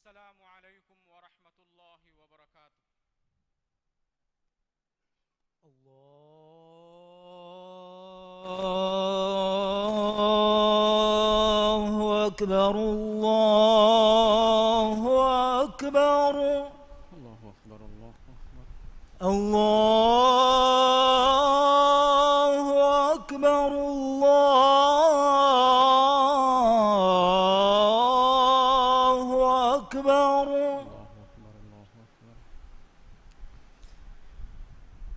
السلام عليكم ورحمة الله وبركاته. الله أكبر الله أكبر الله أكبر الله أكبر الله أكبر الله أكبر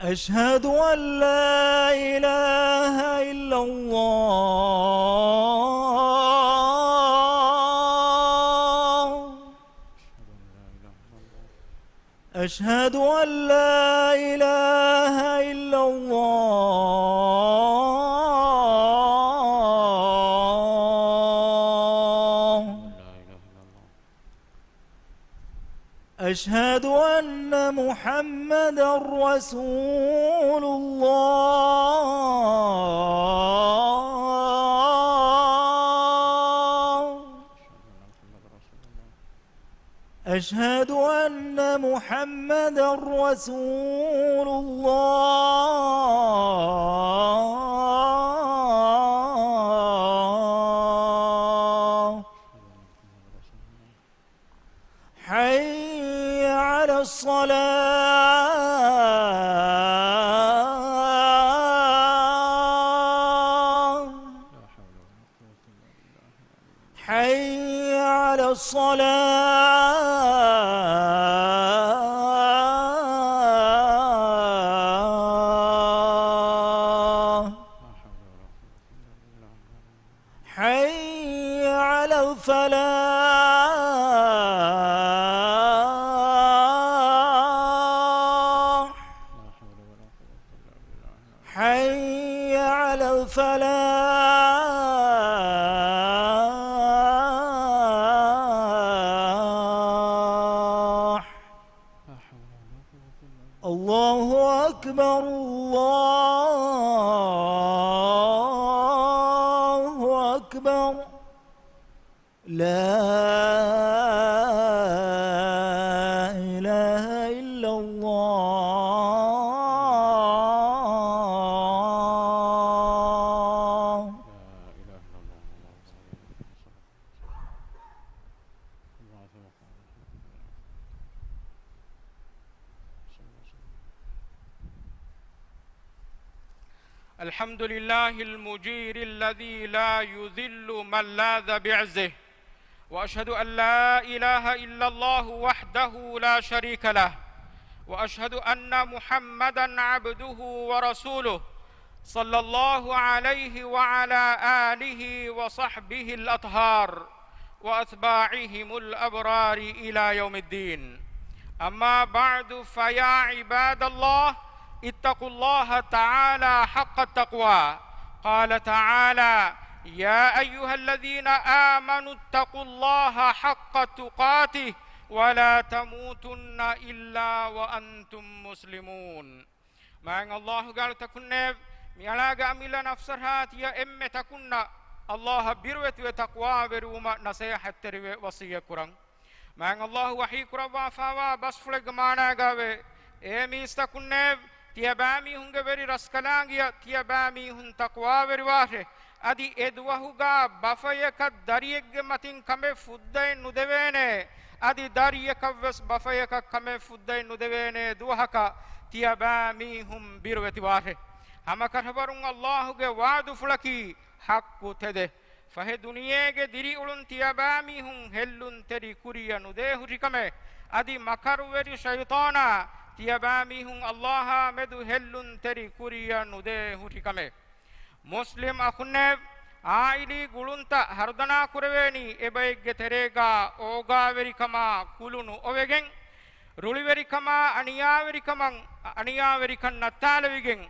أشهد أن لا إله إلا الله أشهد أن لا إله إلا الله أشهد أن محمدا رسول الله أشهد أن محمدا رسول الله حي على الصلاة حي على الصلاة حي على الفلاح حي على الفلاح الله أكبر الله أكبر لا إله إلا الله الحمد لله المجير الذي لا يذل من لاذ بعزه، وأشهد أن لا إله إلا الله وحده لا شريك له، وأشهد أن محمدا عبده ورسوله صلى الله عليه وعلى آله وصحبه الأطهار وأتباعهم الأبرار إلى يوم الدين. أما بعد، فيا عباد الله اتقوا الله تعالى حق التقوى. قال تعالى: يا أيها الذين آمنوا اتقوا الله حق تقاته ولا تموتن إلا وأنتم مسلمون. مع الله قال تكون ميلاغا أميلا نفسها يا إم تكون الله بروت وتقوى بروما نصيحة تروي وصية كران. مع الله وحي كروا فوا بس فلق مانا غاوي إيميس تكون تيابامي هنگ بری رسکلانگیا تيابامي هن تقوى برواره ادي ادوهوغا بفيك دريق متين كمه فدين ندوينه ادي دريق وس بفيك كمه فدين ندوينه دوهكا تيابامي هم بروتي واره هم كربرون الله ge waadu fulaki hakku tede fahe duniyege diri ulun tiyabami hun hellun teri kuriya nude hurikame adi makaru veri shaytana tiyabami hun Allah medu hellun teri kuriya nude hurikame muslim akhunne aili gulunta hardana kureveni ebayge terega oga veri kama kulunu ovegen ruli veri kama aniya veri kan nattalavigen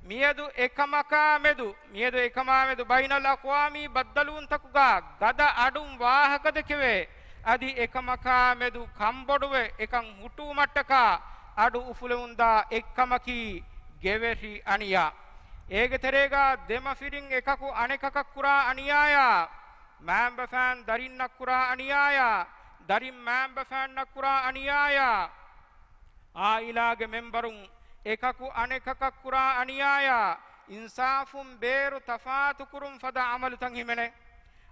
miedu ekamaka medu bainal aqwami baddalun takuga gada adum wahakada keve adi ekamaka medu kamboduwe ekan hutu mattaka adu ufulunda ekkamaki geveri aniya ege terega dema firing ekaku anekaka kura aniyaya mamba fan darinnak kura aniyaya darim mamba fanna kura aniyaya ailage membarun ekaku anekaka kura aniyaya insafum beru tafatu kurum fada amalu tan himene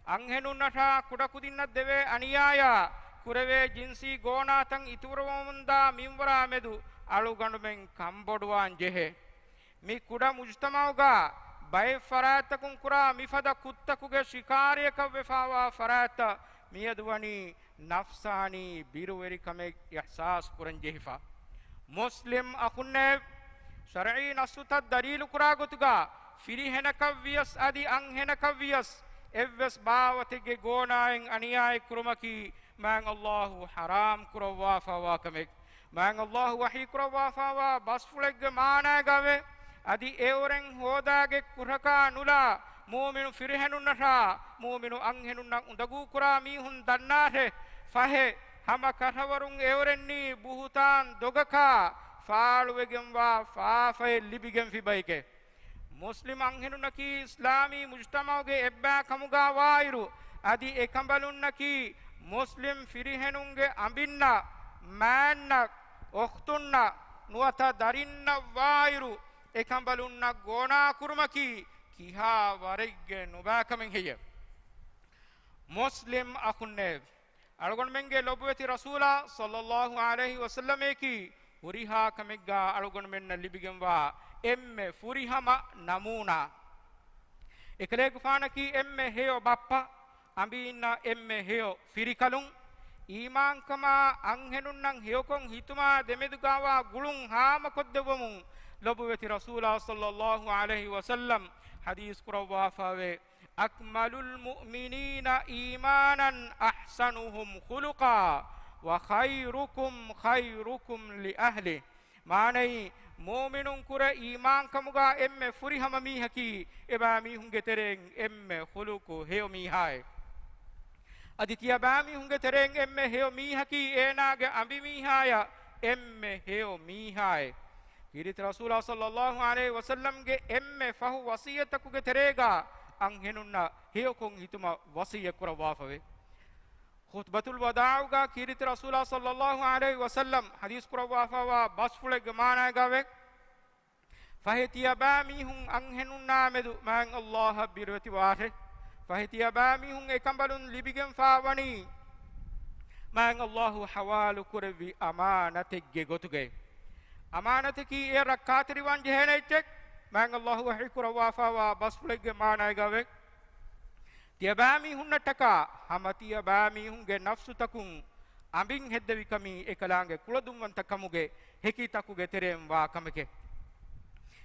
anhenunata kudakudinna deve aniyaya kurevey jinsi gona tan iturumunda minwara medu alu gandumen kamboduwan jehe mi kuda mujtamauga bay faratakun kura mifada kuttakuge shikariyaka vefawa farata miyaduwani nafsani biruveri kame ihsas kuran jehifa muslim akunne shar'i nasuta dalilu kura gotuga firi henakaviyas adi anghenakaviyas evves bawatige gonaen aniyai kurumaki man Allahu haram kurawa fawa kame man Allahu wahi kurawa fawa basfulegge maana gave adi euren hodage kuraka nula mu'minu firhenunata mu'minu anghenunna undagu kura mihun dannate fahe hama katawarun eurenni buhutan dogaka faaluwegenwa faafaye libigem fibayke muslim anghenunaki islami mujtamauge ebba kamuga wairu adi ekambalunnaki muslim firihenunge ambinna manna okhtunna nuwata darinna wairu ekambalunna gona kurmaki kiha warigge nubakamen hiya muslim akunne algon menge lobweti rasula sallallahu alaihi wasallam eki uriha kamegga algon menna libigenwa emme furihama namuna ekelegu fanaki emme heyo bappa ambinna emme heyo firikalun iman kama anghenunnan heyokon hituma demedugawa gulun hama koddewomun lobweti rasula sallallahu alaihi wasallam hadis kurawa fawe akmalul mu'minina imanan ahsanuhum khuluqa wa khairukum li ahli manai mu'minun kura iman kamuga emme furihama mihaki eba mihunge tereng emme khuluku heyo mihai aditiya ba mihunge tereng emme heyo mihaki enage ambi mihaya emme heyo mihai hirit rasulullah sallallahu alaihi wasallam ge emme fahu wasiyatakuge terega anghenunna heyokon hituma wasiya kurawa fawe khutbatul wada'uga hirit rasulullah sallallahu alaihi wasallam hadis kurawa fawa basfule gemana gave fahetiya ba mihun anghenunna medu man allah birwati wate fahetiya ba mihun ekambalun libigem fawani man allah hawalu kurevi amanatege gotuge amanatiki e rakatri wan jehene chek man Allah wahi kurawa fawa basfulege maana gave tiabami hunna taka hamatiya bami hunge nafsu takun ambin heddevi kami ekalange kuladum wan takamuge heki takuge terem wa kameke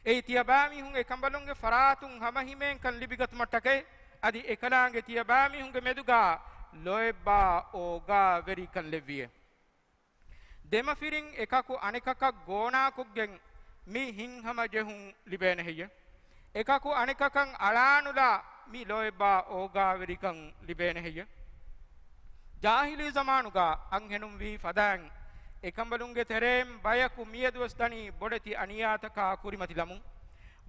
e tiabami hunge kambalunge faratun hamahimen kan libigat matake adi ekalange tiabami hunge meduga loeba oga veri kan leviye dema firing ekaku anekaka gona kuggen mi hinhama jehun libene hiya ekaku anekakan alanula mi loeba oga verikan libene hiya jahili zamanuga anghenum vi fadan ekambalunge terem bayaku miyedwas dani bodeti aniyataka kurimati lamun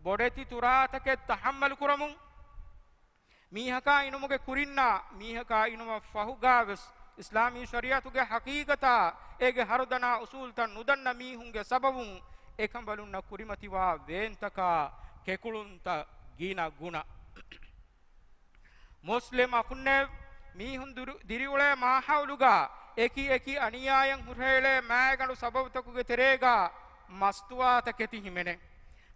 bodeti turatake tahammal kuramun mihaka inumuge kurinna mihaka inuma fahugaves islami shariatuge haqiqata ege harudana usultan nudanna mihunge sababun ekambalunna kurimatiwa ventaka kekulunta gina guna muslim akunne mihun diriule mahawluga eki aniyayan hurele maaganu sababtakuge terega mastuwa taketi himene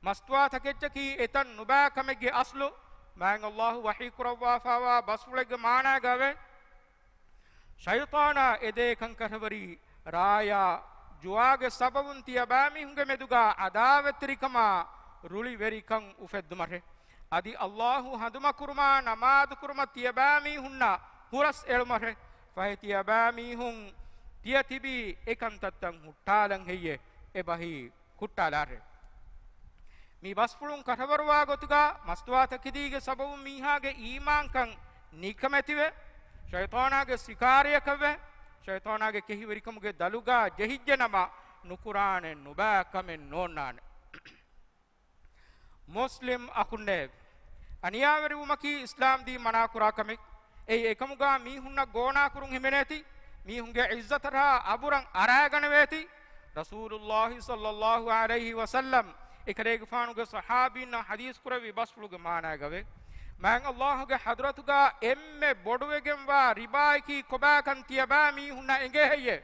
mastuwa taketchaki etan nuba kamege aslu mang allah wahi kurawa fawa basfuleg maana gave shaytana ede kankarwari raya juage sababun tiyabami hunge meduga adavetrikama ruli verikan ufeddumare adi allahu haduma kurma namad kurma tiyabami hunna huras elmare fahe tiyabami hun tiyatibi ekantattan huttalan heye ebahi kuttalare mi basfulun katawarwa gotuga mastuwata kidige sababun mihage iman kan nikametive shaytanage sikariyakave shaytanage kehiverikamuge daluga jehijjenama nukurane nubakame nonnane muslim akunne aniyaveri umaki islam di mana kurakame ei ekamuga mihunna gona kurun himeneti mihunge izzatara aburan aragana weti rasulullah sallallahu alaihi wasallam ikarege faanuge sahabinna hadis kuravi basfuluge maana gave man allah ge hadratuga emme boduwegen wa ribaiki kobakan tiyaba mihunna enge heye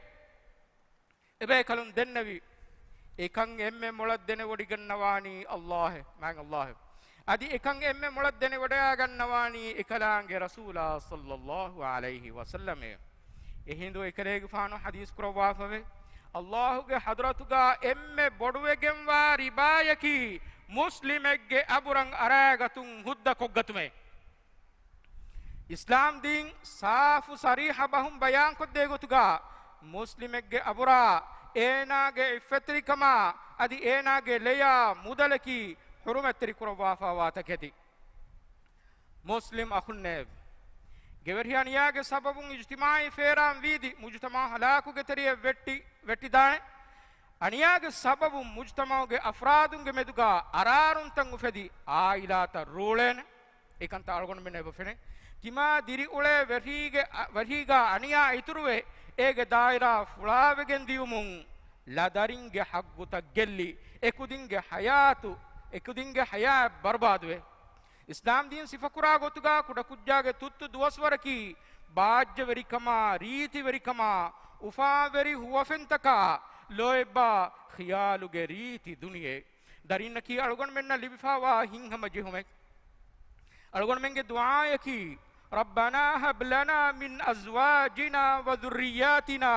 ebe kalun dennavi ekan emme molad dene wodi gannawani allah man allah adi ekan emme molad dene wada gannawani ekalange rasula sallallahu alaihi wasallam ehindu ikarege faanu hadis kurawa fave allah ge hadratuga emme boduwegen wa ribayaki muslimegge aburan aragatun hudda koggatume islam din saafu sariha bahum bayan kodde gotuga muslimegge abura enage ifetrikama adi enage leya mudalaki hurumetri kurwafa wataketi muslim akhunne geverhianiyage sababun ijtimai feram vidi mujtama halaku ge teriye vetti dane aniyage sababu mujtamauge afradunge meduga ararun tan ufedi ailata rulen ekanta algon menne bofene kima diri ule verhiga aniya ituruwe ege daira fulawegen diumun ladaringe hagguta gelli ekudinge haya barbadwe islam din sifakura gotuga kuda kujjage tuttu duwaswaraki bajja verikama riti verikama ufa veri huwafentaka loeba khiyaluge riti duniye darinaki algon menna libifawa hinhama jehume algon menge duaayaki rabbana hab lana min azwajina wa dhurriyyatina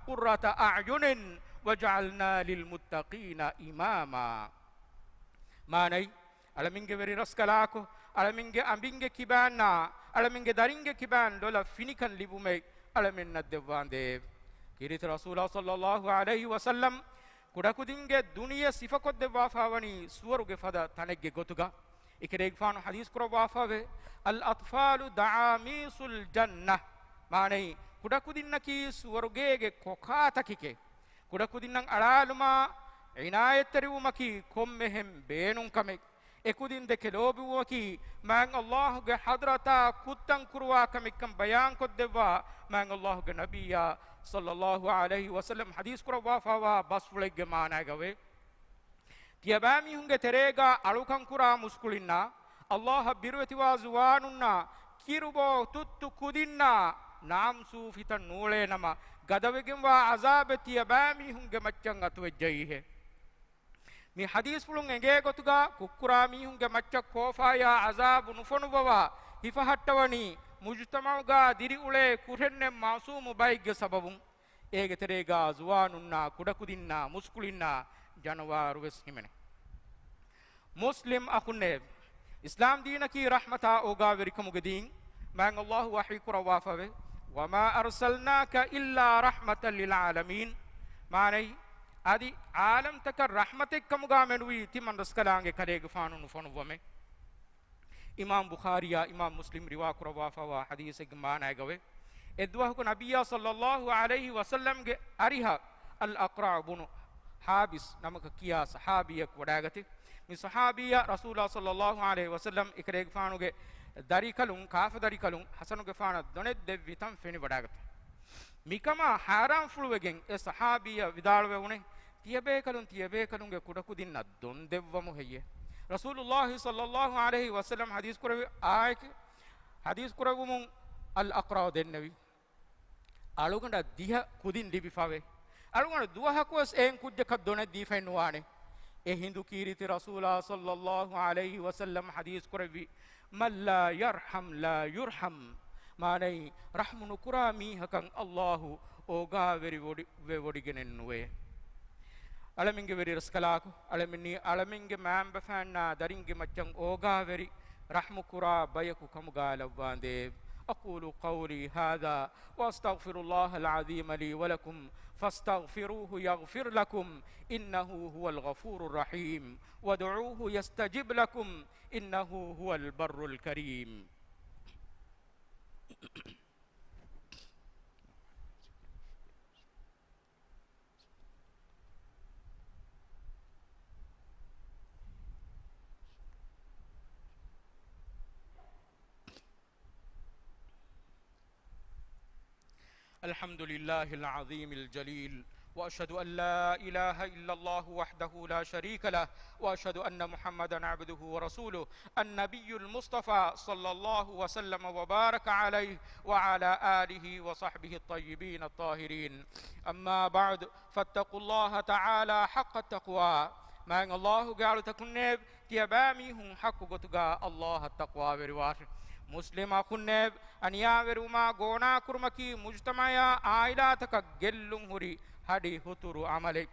qurrata a'yunin waj'alna lil muttaqina imama manai alaminge veri raskalako alaminge ambinge kibana alaminge daringe kiban dola finikan libume alaminna devande kirit rasulullah sallallahu alaihi wasallam kudakudinge duniya sifakod devafawani suwaruge fada tanegge gotuga ikereg faanu hadis kurwafave al atfalu da'amisul jannah manai kudakudinnaki suwarugege kokatakike kudakudinnan alaluma inayetteriumaki kommehem beenun kamek ekudin de kelobuwaki man allah ge hadrata kuttan kurwa kamikam bayan koddewa man allah ge nabiyya sallallahu alaihi wasallam hadis kurwa fawa basfulege maana gave tiyabami hunge terega alukan kura muskulinna allah birweti wa zuwanunna kirubo tuttu kudinna nam sufitan nule nama gadawegen wa azab tiyabami hunge maccan atwejjaihe mi hadis fulun enge gotuga kukkura mi hunge macca kofaya azab nufonuwa hifahattawani mujtamauga diri ule kurenne masumu baigge sababun ege terega zuwanunna kudakudinna muskulinna janwaru wes himene muslim akhunne islam dinaki rahmata oga verikamugadin man allah wahi kurawafave wama arsalnaka illa rahmatan lil alamin manai adi alam taka rahmatek kamuga menui timan raskalange kalege faanu nufonu wame imam bukhari ya imam muslim riwa kurawafa hadith ge maana gave edwa ko nabiyya sallallahu alaihi wasallam ge ariha al aqra bunu habis namaka kiya sahabiyak wadagati mi sahabiya rasulullah sallallahu alaihi wasallam ikreg faanu ge darikalun kafa darikalun hasanu ge faana doned devvitam feni wadagati mikama haram fuluwegen e sahabiya vidalwe une tiyabe kalun ge kudakudinna don devwamu heye rasulullah sallallahu alaihi wasallam hadis kurawi ayke hadis kurawum al aqra den nabi aluganda diha kudin libifawe aluganda duha kos en kujja kadone difainuane e hindu kiriti rasulullah sallallahu alaihi wasallam hadis kurawi man la yarham la yurham manai rahmunu kurami hakan allah oga veri wodi genenwe alaminge veri raskalaku alaminge mamba fanna daringe maccan oga veri rahmu kura bayaku kamuga lawande أقول قولي هذا وأستغفر الله العظيم لي ولكم فاستغفروه يغفر لكم إنه هو الغفور الرحيم وادعوه يستجب لكم إنه هو البر الكريم الحمد لله العظيم الجليل وأشهد أن لا إله إلا الله وحده لا شريك له وأشهد أن محمدا عبده ورسوله النبي المصطفى صلى الله وسلم وبارك عليه وعلى آله وصحبه الطيبين الطاهرين أما بعد فاتقوا الله تعالى حق التقوى من الله قال تكنب تيباميهم حق قتقى الله التقوى ورواش مسلم أخنب أن ياورما غونا كرمكي مجتمعيا آيلاتك جلهم هري هدي هترو عملك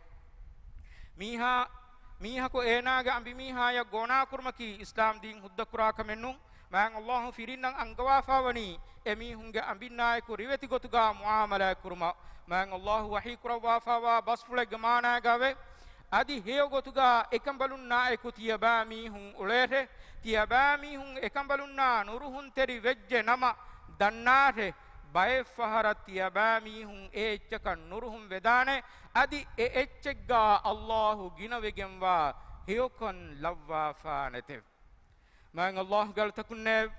ميها كو إيناغ أمبي ميها يا غونا كرمكي إسلام دين هدى كراك منو من الله فيرين أنقوافا وني أميهم أمبي نايكو ريوتي غتغا معاملة كرما من الله وحي كروافا وبصفل جمانا غاوي adi heyo gotuga ekambalunna ekutiya ba mihun ulere tiya ba mihun ekambalunna nuruhun teri vejje nama dannate bay faharat tiya ba mihun echka nuruhun vedane adi echegga Allahu ginawegenwa heyokon lavwa fanete man Allah gal takunne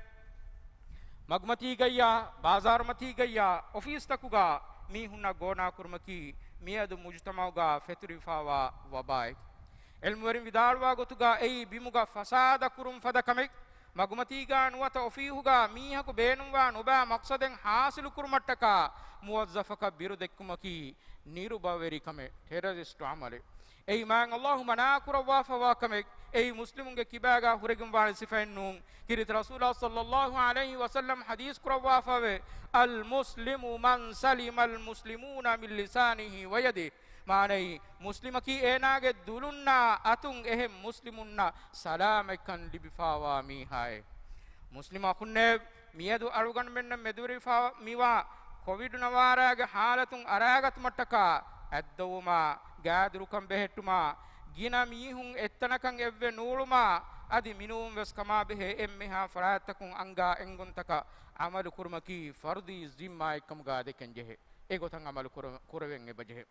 magmati gayya bazar mati gayya office takuga mihunna gona kurmaki miyadu mujtamauga feturifawa wabai ilmuwarin vidalwa gotuga ei bimuga fasada kurum fadakamek magumatiga nuwata ofihuga mihaku beenumwa nuba maqsaden hasilu kurumattaka muwazzafaka biru dekkumaki nirubaveri kame terrorist amale ei man Allah manakura fawa kamek ei muslimunge kibaga huregum wal sifainun kirit rasulullah sallallahu alaihi wasallam hadis kurawa fawe al muslimu man salima al muslimuna min lisanihi wa yadihi manai muslimaki enage dulunna atun ehem muslimunna salamekan libifawa mi hay muslima kunne miyadu alugan menna meduri fawa miwa covid nawaraga halatun aragat mattaka addawuma gaadurukam behettuma gina mihun ettanakan evve nuuluma adi minum ves kama behe emmeha faratakun anga enguntaka amalu kurmaki fardi zimma ekam gaade kenjehe egotan amalu kurven ebajehe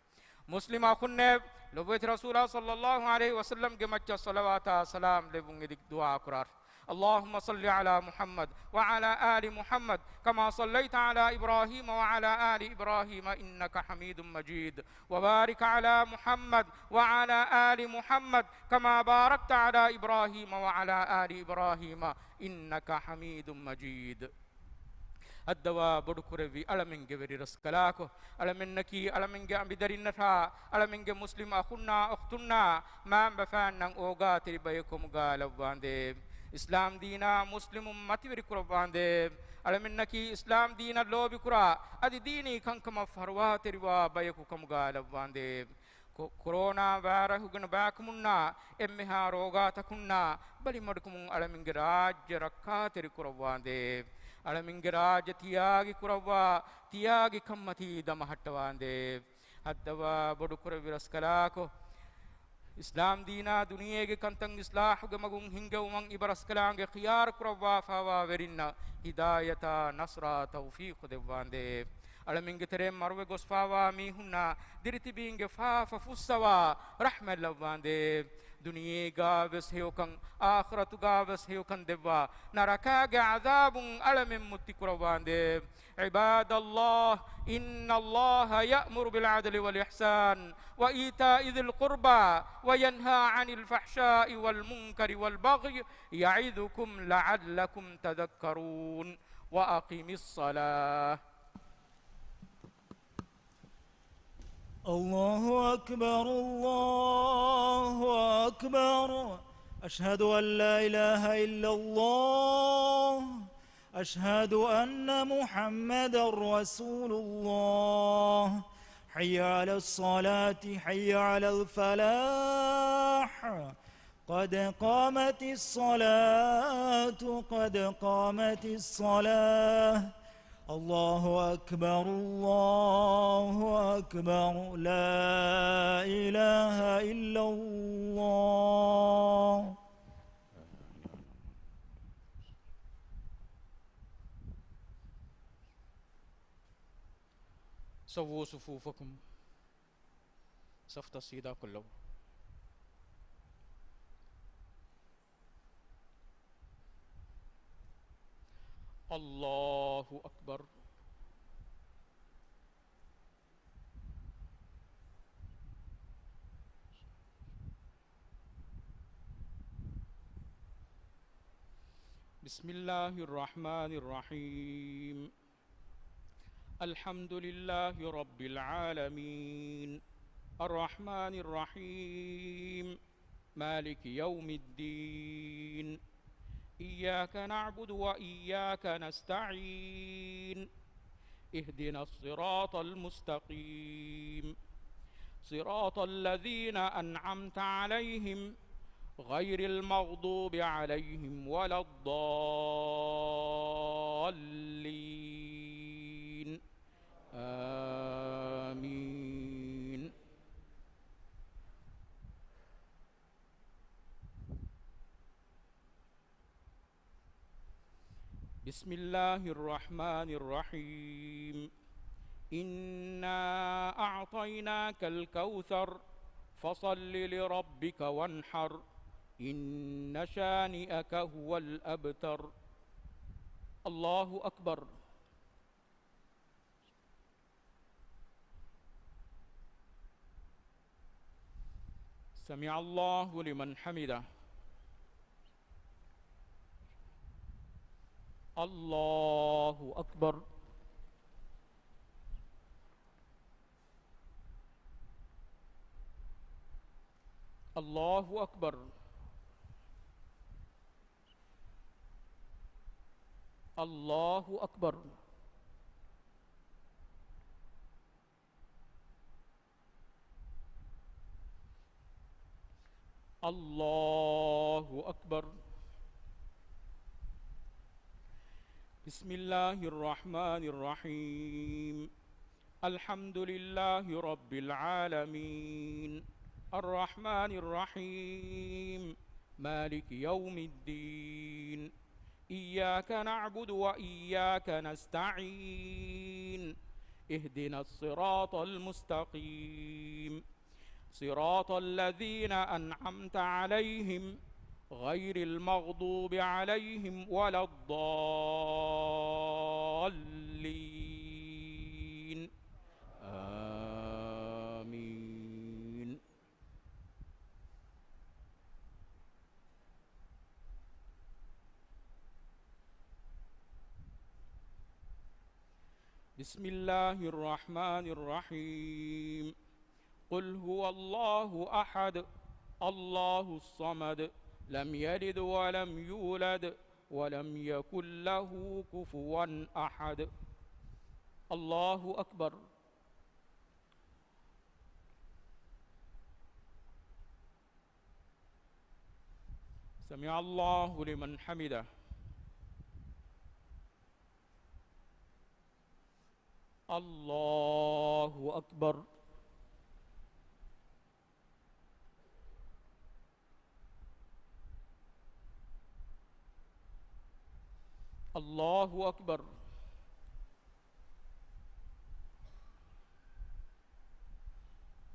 muslima kunne lobet rasulullah sallallahu alaihi wasallam ge macca salawata salam levun edik dua kurar اللهم صل على محمد وعلى آل محمد كما صليت على إبراهيم وعلى آل إبراهيم إنك حميد مجيد وبارك على محمد وعلى آل محمد كما باركت على إبراهيم وعلى آل إبراهيم إنك حميد مجيد الدواء بدكوري علمنج وري رسكلاكو علمنكي علمنج أمبدرينتا علمنج مسلم أخونا أختنا ما بفان أوغا تربيكم غالباندي إسلام دينا مسلم ماتيري كروباندي علمنكي إسلام دينا لوبي كرا أدي ديني كانكما فروا تروا بيكو كم غالباندي كورونا فيروس غن باكمنا إمها روغا تكنا بلي مدكم علمنج راج ركا تري كروباندي علمنج راج تياغي كروا تياغي كمتي دمحتواندي الدواء بدكوري رسكلاكو إسلام دينا دنيا کے کنتنگ اصلاح کے مگون ہنگے ومن ابرس کلانگ خيار کروا فوا ورنا ہدایتا نصرا توفیق دیوان دے علمنگ ترے مروے گسفاوا میہنا درتی بینگ فاف فسوا رحمت لوان دے دنيا غاوس هيوكن آخرت غاوس هيوكن دوا نركاغ عذاب ألم متكروان عباد الله إن الله يأمر بالعدل والإحسان وإيتاء ذي القربى وينهى عن الفحشاء والمنكر والبغي يعظكم لعلكم تذكرون وأقم الصلاة الله أكبر الله أكبر أشهد أن لا إله إلا الله أشهد أن محمدا رسول الله حي على الصلاة حي على الفلاح قد قامت الصلاة قد قامت الصلاة الله أكبر الله أكبر لا إله إلا الله سووا صفوفكم صف تصيدا كله الله أكبر بسم الله الرحمن الرحيم. الحمد لله رب العالمين الرحمن الرحيم مالك يوم الدين. إياك نعبد وإياك نستعين. اهدنا الصراط المستقيم صراط الذين أنعمت عليهم غير المغضوب عليهم ولا الضالين. آمين. بسم الله الرحمن الرحيم. إنا أعطيناك الكوثر فصل لربك وانحر إن شانئك هو الأبتر. الله أكبر. سمع الله لمن حمده. الله أكبر. الله أكبر. الله أكبر. الله أكبر. بسم الله الرحمن الرحيم. الحمد لله رب العالمين الرحمن الرحيم مالك يوم الدين. إياك نعبد وإياك نستعين. اهدنا الصراط المستقيم صراط الذين أنعمت عليهم غير المغضوب عليهم ولا الضالين. آمين. بسم الله الرحمن الرحيم. قل هو الله أحد الله الصمد لم يلد ولم يولد ولم يكن له كفوا أحد. الله أكبر. سمع الله لمن حمده. الله أكبر. الله أكبر.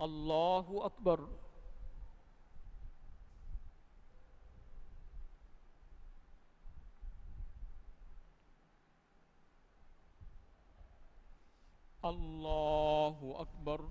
الله أكبر. الله أكبر.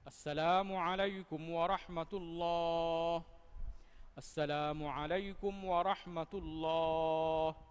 السلام عليكم ورحمة الله. السلام عليكم ورحمة الله.